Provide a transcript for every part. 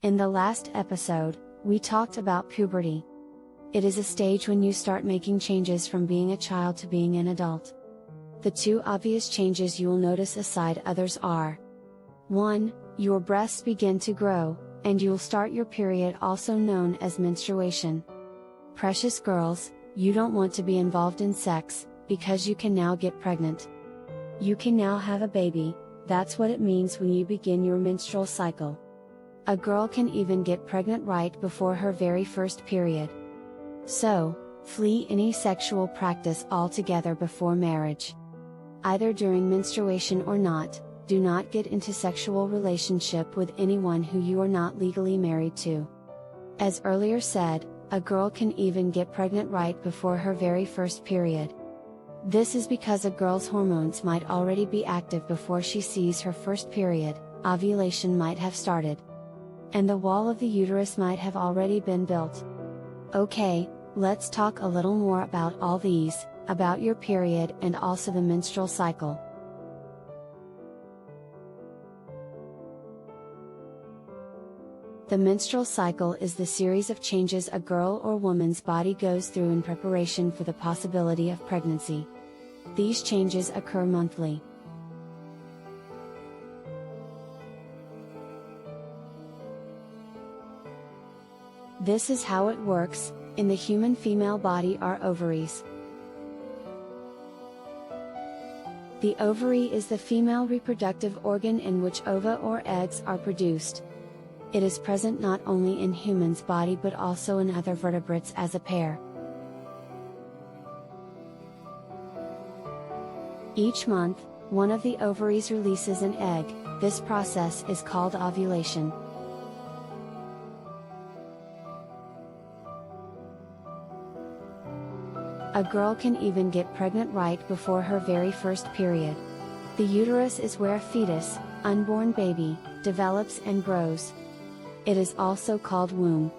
In the last episode, we talked about puberty. It is a stage when you start making changes from being a child to being an adult. The two obvious changes you will notice aside others are: 1. Your breasts begin to grow, and you'll start your period, also known as menstruation. Precious girls, you don't want to be involved in sex, because you can now get pregnant. You can now have a baby. That's what it means when you begin your menstrual cycle. A girl can even get pregnant right before her very first period. So, flee any sexual practice altogether before marriage. Either during menstruation or not, do not get into sexual relationship with anyone who you are not legally married to. As earlier said, a girl can even get pregnant right before her very first period. This is because a girl's hormones might already be active before she sees her first period, ovulation might have started, and the wall of the uterus might have already been built. Okay, let's talk a little more about all these, about your period and also the menstrual cycle. The menstrual cycle is the series of changes a girl or woman's body goes through in preparation for the possibility of pregnancy. These changes occur monthly. This is how it works. In the human female body are ovaries. The ovary is the female reproductive organ in which ova or eggs are produced. It is present not only in humans' body but also in other vertebrates as a pair. Each month, one of the ovaries releases an egg. This process is called ovulation. A girl can even get pregnant right before her very first period. The uterus is where a fetus, unborn baby, develops and grows. It is also called womb.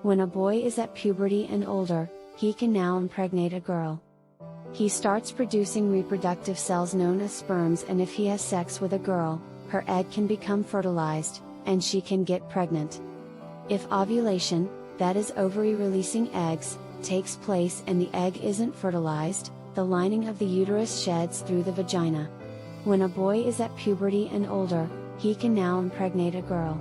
When a boy is at puberty and older, he can now impregnate a girl. He starts producing reproductive cells known as sperms, and if he has sex with a girl, her egg can become fertilized, and she can get pregnant. If ovulation, that is ovary releasing eggs, takes place and the egg isn't fertilized, the lining of the uterus sheds through the vagina. When a boy is at puberty and older, he can now impregnate a girl.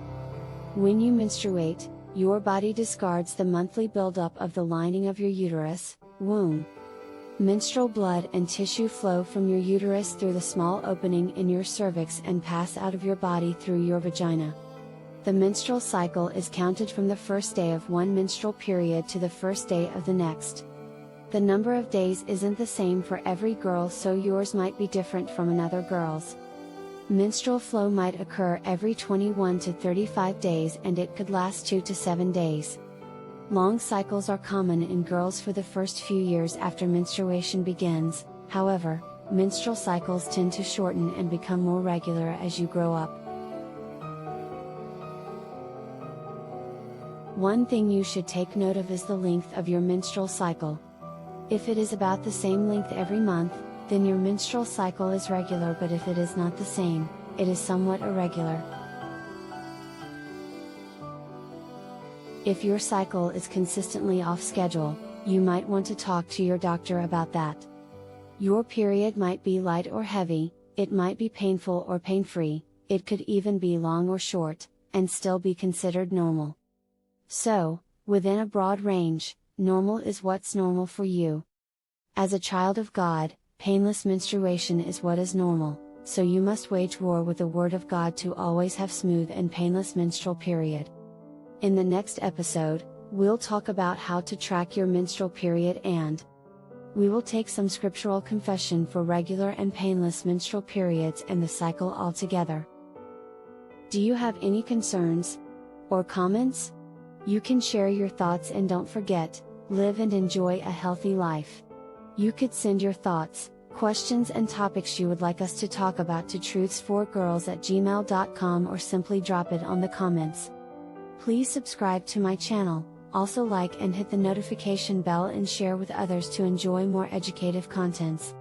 When you menstruate, your body discards the monthly buildup of the lining of your uterus, womb. Menstrual blood and tissue flow from your uterus through the small opening in your cervix and pass out of your body through your vagina. The menstrual cycle is counted from the first day of one menstrual period to the first day of the next. The number of days isn't the same for every girl, so yours might be different from another girl's. Menstrual flow might occur every 21 to 35 days and it could last 2 to 7 days. Long cycles are common in girls for the first few years after menstruation begins. However, menstrual cycles tend to shorten and become more regular as you grow up. One thing you should take note of is the length of your menstrual cycle. If it is about the same length every month, then your menstrual cycle is regular, but if it is not the same, it is somewhat irregular. If your cycle is consistently off schedule, you might want to talk to your doctor about that. Your period might be light or heavy, it might be painful or pain-free, it could even be long or short, and still be considered normal. So, within a broad range, normal is what's normal for you. As a child of God, painless menstruation is what is normal, so you must wage war with the Word of God to always have smooth and painless menstrual period. In the next episode, we'll talk about how to track your menstrual period, and we will take some scriptural confession for regular and painless menstrual periods and the cycle altogether. Do you have any concerns or comments? You can share your thoughts, and don't forget, live and enjoy a healthy life. You could send your thoughts, questions and topics you would like us to talk about to truths4girls@gmail.com or simply drop it on the comments. Please subscribe to my channel, also like and hit the notification bell and share with others to enjoy more educative contents.